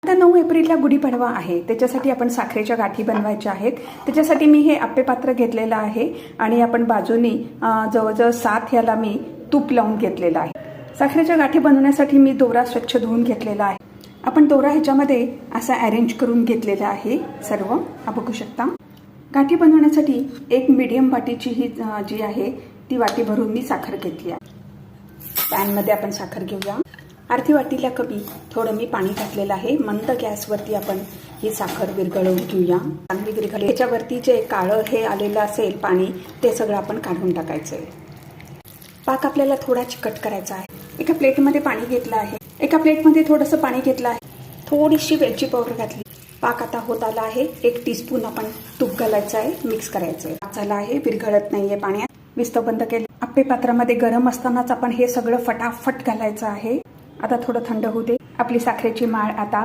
आता 9 एप्रिलला गुढीपाडवा आहे, त्याच्यासाठी आपण साखरेच्या गाठी बनवायच्या आहेत। त्याच्यासाठी मी हे आप्पे पात्र घेतलेलं आहे आणि आपण बाजूनी जवळजवळ 7 याला मी तूप लावून घेतलेलं आहे। साखरेच्या गाठी बनवण्यासाठी मी दोरा स्वच्छ धुवून घेतलेला आहे। आपण दोरा ह्याच्यामध्ये असा अरेंज करून घेतलेला आहे सर्व, बघू शकता। गाठी बनवण्यासाठी एक मीडियम वाटीची ही जी आहे ती वाटी भरून मी साखर घेतली आहे। पॅनमध्ये आपण साखर घेऊया। अर्धी वाटीला कमी थोडं मी पाणी घातलेलं आहे। मंद गॅसवरती आपण ही साखर विरघळवून घेऊया। चांगली विरघळली, त्याच्यावरती जे काळं हे आलेलं असेल पाणी ते सगळं आपण काढून टाकायचं आहे। पाक आपल्याला थोडा चिकट करायचा आहे। एका प्लेटमध्ये पाणी घेतलं आहे, एका प्लेटमध्ये थोडंसं पाणी घेतलं आहे, थोडीशी वेलची पावडर घातली। पाक आता होत आला आहे। 1 टीस्पून आपण तूप घालायचं आहे, मिक्स करायचं आहे। पाक झाला आहे, विरघळत नाहीये पाण्यात। विस्तव बंद केले। आप्पे पात्रामध्ये गरम असतानाच आपण हे सगळं फटाफट घालायचं आहे। आता थोडं थंड होऊ दे। आपली साखरेची माळ आता